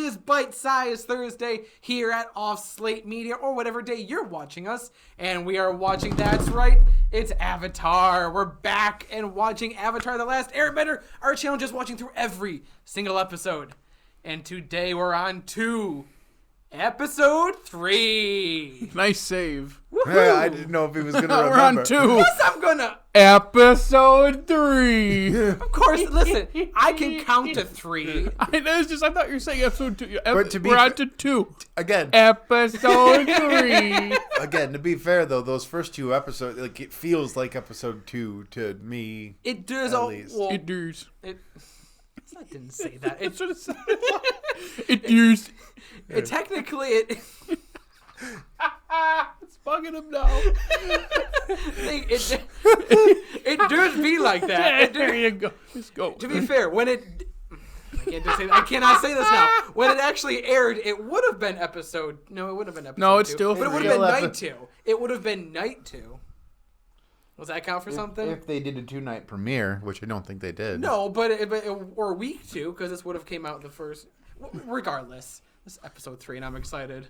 is Bite Size Thursday here at Off Slate Media, or whatever day you're watching us. And we are watching, that's right, it's Avatar. We're back and watching Avatar The Last Airbender. Our channel just watching through every single episode. And today we're on to episode 3. Nice save. Yeah, I didn't know if he was going to remember. We're on 2. Yes, I'm gonna. Episode 3. Of course, listen, I can count to 3. I thought you were saying episode 2. But to be we're on to 2. Again. Episode 3. Again, to be fair, though, those first 2 episodes, like, it feels like episode 2 to me. It does. At least. Well, It does. I didn't say that. That's what it said. It does. It technically it. It's bugging him now. It does be like that. There you go. Just go. To be fair, when it, I cannot say this now. When it actually aired, it would have been episode. No, it would have been episode. No, it's 2, still. But it would have been night 2. It would have been night 2. Does that count for something? If they did a 2-night premiere, which I don't think they did. No, or week 2, because this would have came out the first. Regardless, this is episode 3, and I'm excited.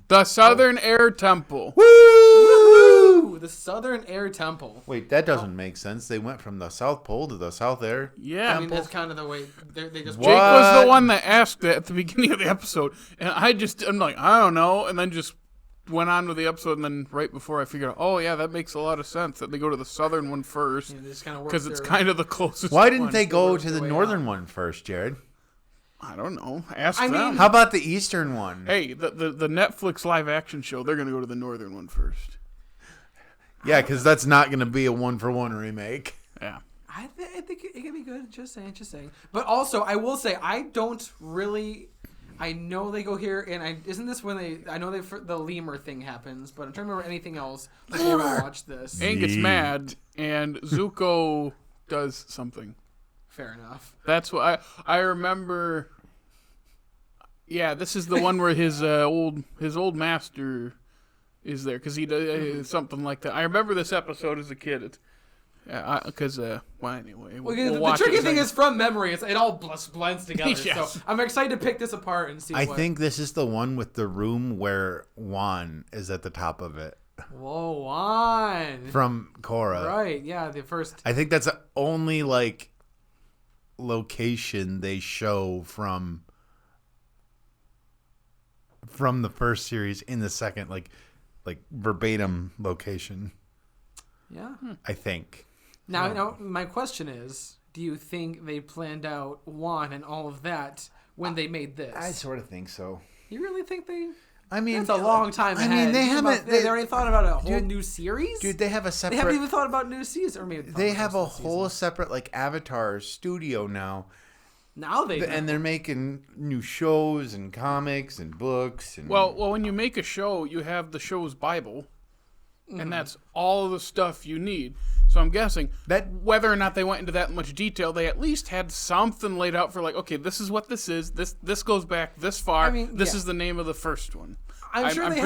The Southern Air Temple. Woo! The Southern Air Temple. Wait, that doesn't make sense. They went from the South Pole to the South Air. Yeah. I mean, that's kind of the way they just. What? Jake was the one that asked that at the beginning of the episode, and I'm like, I don't know, and then just went on with the episode, and then right before I figured out, oh yeah, that makes a lot of sense that they go to the southern one first, because it's kind of the closest. Why didn't one. they go to the northern one first, Jared? I don't know. Ask them. How about the eastern one? Hey, the Netflix live action show, they're going to go to the northern one first. Yeah, because that's not going to be a 1-for-1 remake. Yeah. I think it could be good. Just saying. But also, I will say, I don't really. I know they go here, and isn't this when they? I know the lemur thing happens, but I'm trying to remember anything else before we watch this. Aang gets mad, and Zuko does something. Fair enough. That's what I remember. Yeah, this is the one where his old master is there, because he does something like that. I remember this episode as a kid. Because well, anyway, the tricky thing is from memory. It all blends together. Yes. So I'm excited to pick this apart and see. I think this is the one with the room where Juan is at the top of it. Whoa, Juan From Korra. Right? Yeah, the first. I think that's the only location they show from the first series in the second, like verbatim location. Yeah. I think. Now, my question is, do you think they planned out Juan and all of that when they made this? I sort of think so. You really think they? I mean, it's a long time ahead. I mean, they haven't. They already thought about a whole new series. Dude, they have a separate. They haven't even thought about new seasons, or maybe they have a whole separate Avatar studio now. Now and they're making new shows and comics and books. And well, when you make a show, you have the show's Bible, and that's all the stuff you need. So I'm guessing that whether or not they went into that much detail, they at least had something laid out for okay, this is what this is. This goes back this far. I mean, this is the name of the first one. I'm sure they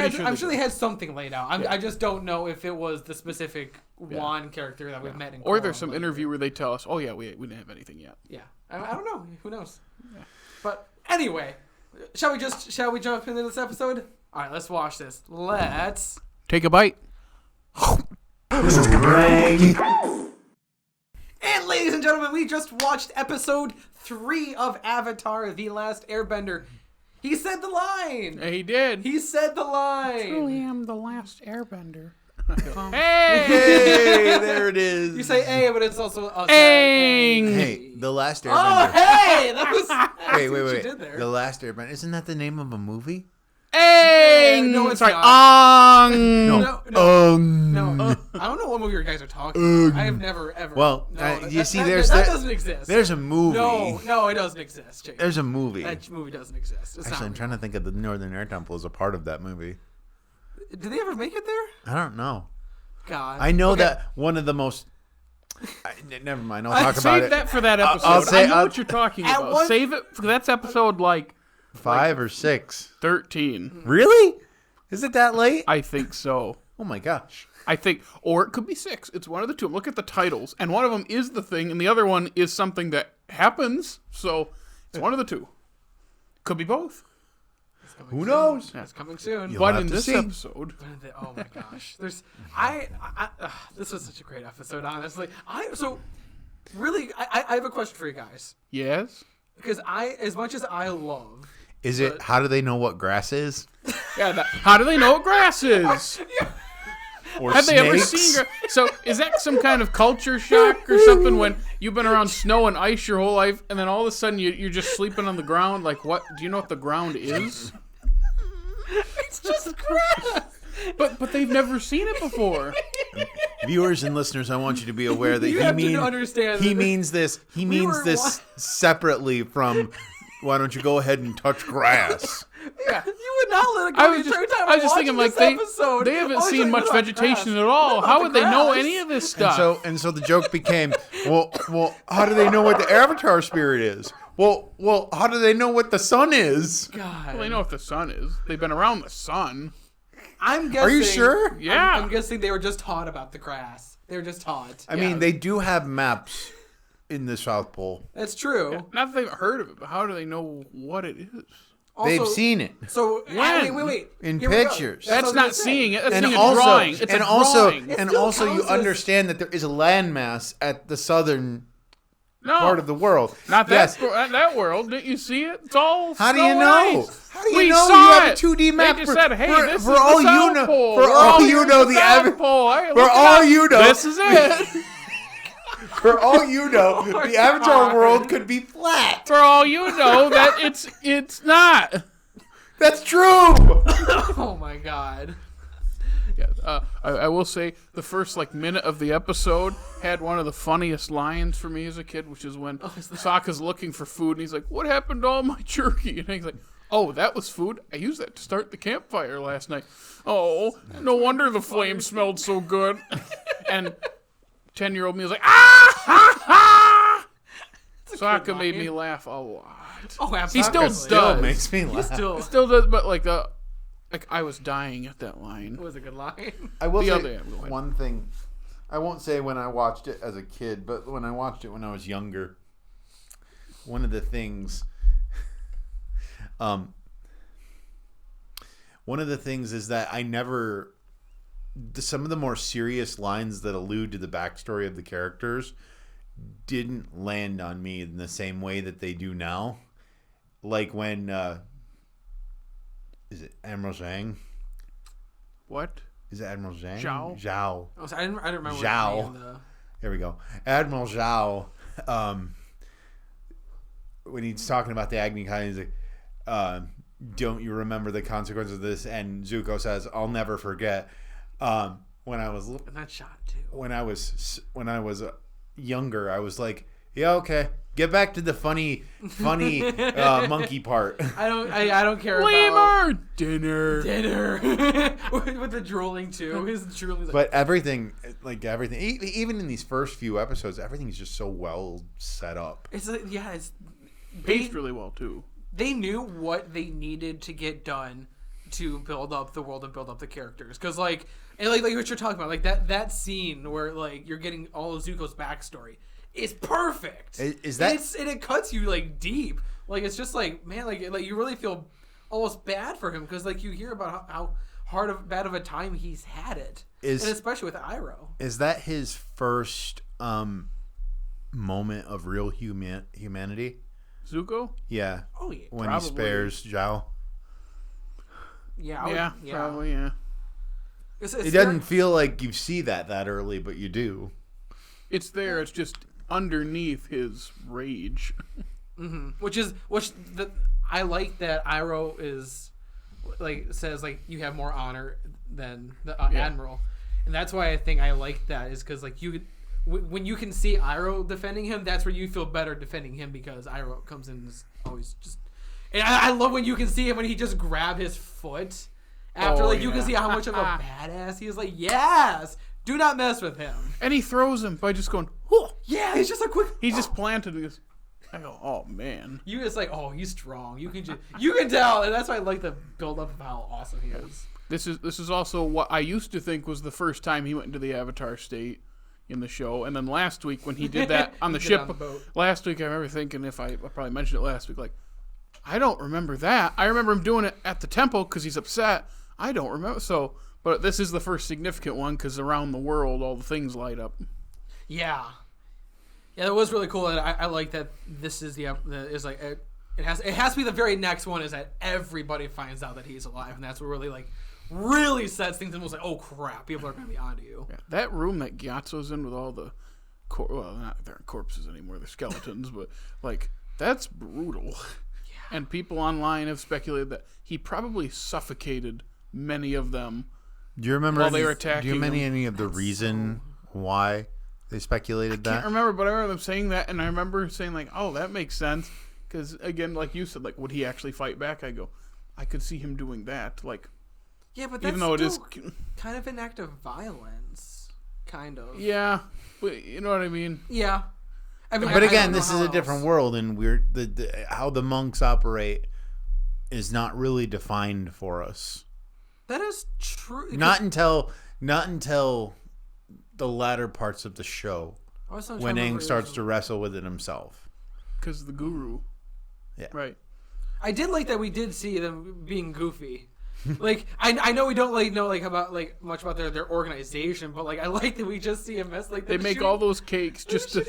had something laid out. I just don't know if it was the specific Juan character that we've met in. Or there's some interview where they tell us, oh yeah, we didn't have anything yet. Yeah, I don't know. Who knows? Yeah. But anyway, shall we jump into this episode? All right, let's watch this. Let's take a bite. This is Greg. And ladies and gentlemen, we just watched episode 3 of Avatar: The Last Airbender. He said the line. He did. He said the line. I truly am the last Airbender. Hey, there it is. You say "hey," but it's also Aang. Hey, the last Airbender. Oh, hey, that was. Wait. The Last Airbender. Isn't that the name of a movie? Aang. No, it's sorry. not. Aang. No. I don't know what movie you guys are talking about. I have never ever. Well, that doesn't exist. There's a movie. No, it doesn't exist. Jake. There's a movie. That movie doesn't exist. Actually, I'm trying to think of the Northern Air Temple as a part of that movie. Did they ever make it there? I don't know. God. I know that one of the most. Never mind. I'll talk about it. Save that for that episode. I know what you're talking about. Save it. That's episode 5 or 6. 13. Really? Is it that late? I think so. Oh my gosh. I think, or it could be 6. It's one of the two. Look at the titles, and one of them is the thing, and the other one is something that happens. So It's one of the two. Could be both. Who knows? It's coming soon. You'll But have in to this see. episode, Oh my gosh, this was such a great episode. Honestly, I have a question for you guys yes. because as much as I love, Is it? How do they know what grass is? Yeah. How do they know what grass is? Or Have they ever snakes? seen grass? So is that some kind of culture shock or something when you've been around snow and ice your whole life, and then all of a sudden you're just sleeping on the ground? Like, what? Do you know what the ground is? it's just grass. But they've never seen it before. Viewers and listeners, I want you to be aware that You have to understand he that means this. He means this separately from. Why don't you go ahead and touch grass? Yeah, you would not let it go I the was entire just, time. I was just thinking, like, this episode. they haven't I was seen like, much what about vegetation grass? at all. What How about would the they know grass? any of this stuff? And so the joke became, well, how do they know what the Avatar spirit is? Well, how do they know what the sun is? God. Well, they know what the sun is. They've been around the sun. I'm guessing. Are you sure? Yeah. I'm guessing they were just taught about the grass. They were just taught. I mean, they do have maps in the South Pole. That's true. Not that they've heard of it, but how do they know what it is? Also, They've seen it. So When? wait. In Here we go. pictures. what I That's was not gonna say. seeing it. That's And seeing a also, drawing. It's and a also, drawing. and still also, you counts as- understand that there is a landmass at the southern No, part of the world. not Yes. that world. Didn't you see it? It's all How do snow you and know? ice. How do you We know? saw You have a it. 2D map. They just said, "Hey, this for is all the you South know, Pole. for We're all you here's know, the the South Pole. Hey, for look it all up. you know, This is it. for all you know, my the Avatar God. world could be flat. For all you know, that it's not." That's true. Oh my God. Yeah, I will say the first minute of the episode had one of the funniest lines for me as a kid, which is when Sokka's looking for food and he's like, "What happened to all my jerky?" And he's like, "Oh, that was food. I used that to start the campfire last night. Oh, no wonder the flame smelled so good." And 10-year-old me was like, "Ah ha ha!" Sokka made me laugh a lot. Oh, He still absolutely. does. Still makes me laugh. Still, Still does, but I was dying at that line. it was a good line. I will The say other- go ahead. one thing. I won't say when I watched it as a kid, but when I watched it when I was younger, one of the things is that I never some of the more serious lines that allude to the backstory of the characters didn't land on me in the same way that they do now. Like when is it Admiral Zhang? What? Is it Admiral Zhang? Zhao. Zhao. Oh, so I didn't remember. Zhao. His name, There we go. Admiral Zhao, when he's talking about the Agni Kai, he's like, don't you remember the consequences of this? And Zuko says, "I'll never forget." When I was and that shot too. when I was younger, I was like, "Yeah, okay, get back to the funny monkey part." I don't care about Lemur dinner. with the drooling too. His drooling. But everything, even in these first few episodes, everything's just so well set up. It's Paced really well too. they knew what they needed to get done to build up the world and build up the characters. Because like what you're talking about, like that scene where like you're getting all of Zuko's backstory is perfect. Is that- and it cuts you like deep. Like it's just like, man, like you really feel almost bad for him because like you hear about how bad of a time he's had it, and especially with Iroh. Is that his first moment of real humanity? Zuko? Yeah. Oh yeah. When Probably. he spares Zhao. Yeah. Probably, yeah. It's It doesn't feel like you see that early, but you do. It's there. It's just underneath his rage. I like that Iroh is says you have more honor than the admiral, and that's why I think I like that is because when you can see Iroh defending him, that's where you feel better defending him because Iroh comes in and is always just. And I love when you can see him when he just grab his foot after you can see how much of a badass he is. Like, yes, do not mess with him. And he throws him by just going, "Whoa." Yeah, he's just a quick. He's just planted and goes, I go, "Oh man." You just oh, he's strong. You can tell, and that's why I like the build up of how awesome he is. This is also what I used to think was the first time he went into the Avatar state. in the show. And then last week when he did that on the ship, on the boat. last week I remember thinking, I probably mentioned it last week, like, I don't remember that. I remember him doing it at the temple because he's upset. I don't remember. So, but this is the first significant one because around the world all the things light up. Yeah, it was really cool. And I like that this is is like it has to be the very next one is that everybody finds out that he's alive, and that's what really sets things and was like, oh crap, people are gonna be onto you. Yeah, that room that Gyatso's in with all the they're not corpses anymore, they're skeletons, but like that's brutal. Yeah. And people online have speculated that he probably suffocated many of them. Do you remember while they were attacking? Do you remember any of the reason why they speculated that? I can't remember, but I remember them saying that, and I remember saying like, "Oh, that makes sense." Because again, like you said, like would he actually fight back? I could see him doing that. Like, yeah, but that's even though it is kind of an act of violence, kind of. Yeah, but you know what I mean. Yeah, I mean, but again, this is a different world, and how the monks operate is not really defined for us. That is true. Not until the latter parts of the show, when Aang starts to wrestle with it himself. Because the guru. Yeah. Right. I did like that we did see them being goofy. Like I know we don't know about much about their organization, but like I like that we just see them as like they make all those cakes just to.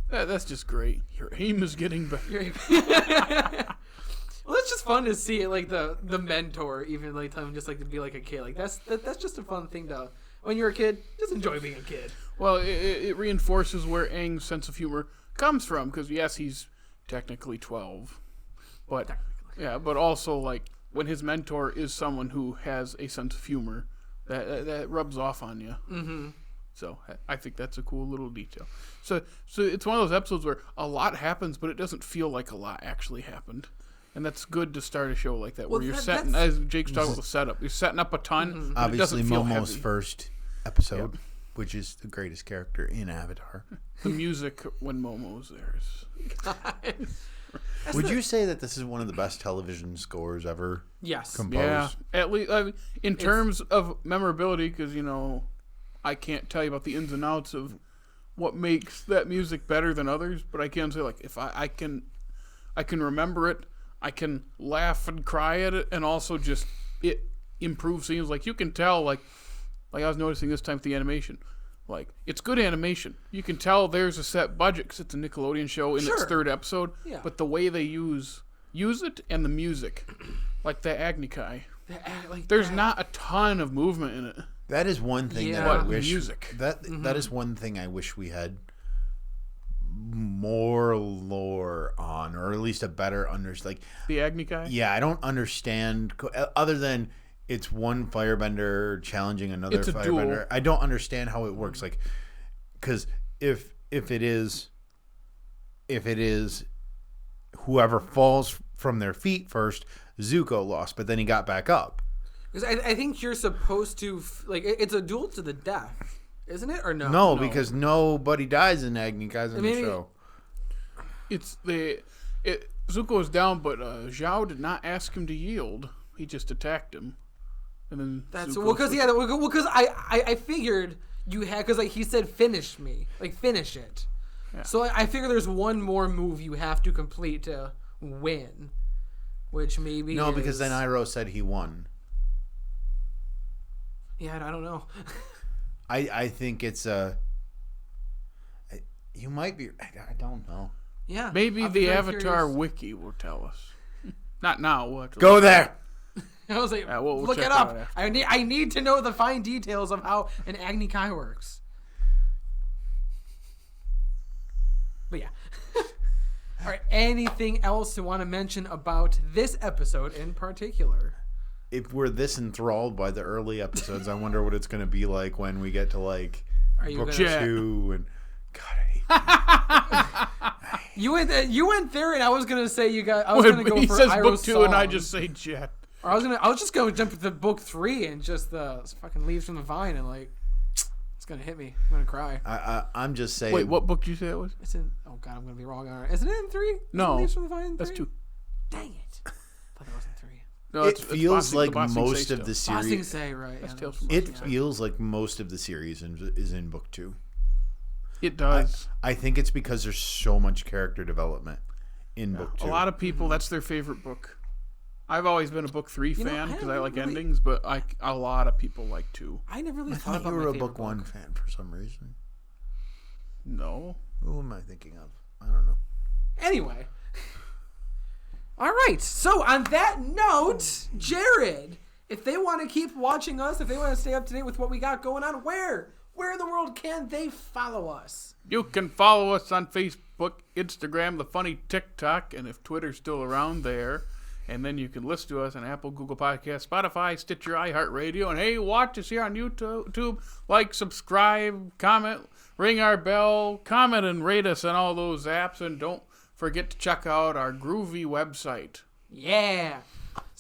That's just great. Your aim is getting better. Well, it's just fun to see like the mentor even like tell him just like to be like a kid. Like that's just a fun thing to when you're a kid. Just enjoy being a kid. Well, it reinforces where Aang's sense of humor comes from because yes, he's technically 12, but yeah, but also like when his mentor is someone who has a sense of humor, that rubs off on you. Mm-hmm. So I think that's a cool little detail. So it's one of those episodes where a lot happens, but it doesn't feel like a lot actually happened. And that's good to start a show like that, where you're setting, as Jake's talking about the setup, you're setting up a ton. But obviously, it doesn't feel Momo's heavy. first episode, which is the greatest character in Avatar. The music when Momo's there is. Would you say that this is one of the best television scores ever? Yes. Composed? Yeah, at least in terms of memorability, because I can't tell you about the ins and outs of what makes that music better than others, but I can say like if I can remember it. I can laugh and cry at it, and also just it improves scenes. Like you can tell, like I was noticing this time with the animation, like it's good animation. You can tell there's a set budget because it's a Nickelodeon show in its third episode. Yeah. But the way they use it and the music, like the Agnikai, there's not a ton of movement in it. That is one thing that But I wish. music. That is one thing I wish we had more lore on, or at least a better understanding. Like The Agnikai. yeah, I don't understand other than it's one firebender challenging another It's a firebender. duel. I don't understand how it works. Like, because if it is whoever falls from their feet first, Zuko lost, but then he got back up. Because I think you're supposed to it's a duel to the death, isn't it? Or no? No, because nobody dies in Agni Guys in the show. It's Zuko's down, but Zhao did not ask him to yield. He just attacked him, and then That's Zuko because I figured you had because like he said finish me, like finish it. Yeah. So I figure there's one more move you have to complete to win, which maybe No, because then Iroh said he won. Yeah, I don't know. I think it's you might be. I don't know. Yeah, Maybe I'm the very Avatar curious. wiki will tell us. Not now. We'll have to Go look. there. I was like, we'll look check it it out up. after. I need to know the fine details of how an Agni Kai works. But yeah. All right. Anything else you want to mention about this episode in particular? If we're this enthralled by the early episodes, I wonder what it's going to be like when we get to like book gonna- 2 and God, I hate You went there, and I was gonna say I was gonna go he for says Iroh's book 2, and I song. just say Jet. Or I was just gonna jump to book 3 and just fucking Leaves from the Vine and like it's gonna hit me. I'm gonna cry. I'm just saying. Wait, what book did you say it was? It's in. Oh god, I'm gonna be wrong. Isn't it in 3? No, Leaves from the Vine. 3? that's 2. Dang it! I thought it was in 3. No, It feels like the Bossing most Say of the still. Bossing series. Say, right? That's Yeah, Tales from It Bossing Say. feels like most of the series is in book 2. It does. I think it's because there's so much character development in book 2. A lot of people, that's their favorite book. I've always been a book 3 fan because I like really- endings, but a lot of people like 2. I never really I thought thought about you were my a favorite book 1 fan for some reason. No. Who am I thinking of? I don't know. Anyway. All right. So on that note, Jared, if they want to keep watching us, if they want to stay up to date with what we got going on, where in the world can they follow us? You can follow us on Facebook, Instagram, the funny TikTok, and if Twitter's still around there. And then you can listen to us on Apple, Google Podcasts, Spotify, Stitcher, iHeartRadio. And hey, watch us here on YouTube. Like, subscribe, comment, ring our bell, comment and rate us on all those apps. And don't forget to check out our groovy website. Yeah.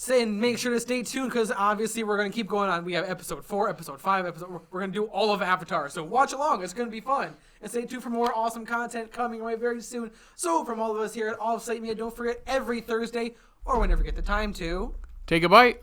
And make sure to stay tuned because obviously we're going to keep going on. We have episode 4, episode 5, we're going to do all of Avatar. So watch along. It's going to be fun. And stay tuned for more awesome content coming away very soon. So from all of us here at All of Slate Media, don't forget every Thursday or whenever you get the time to Take a bite.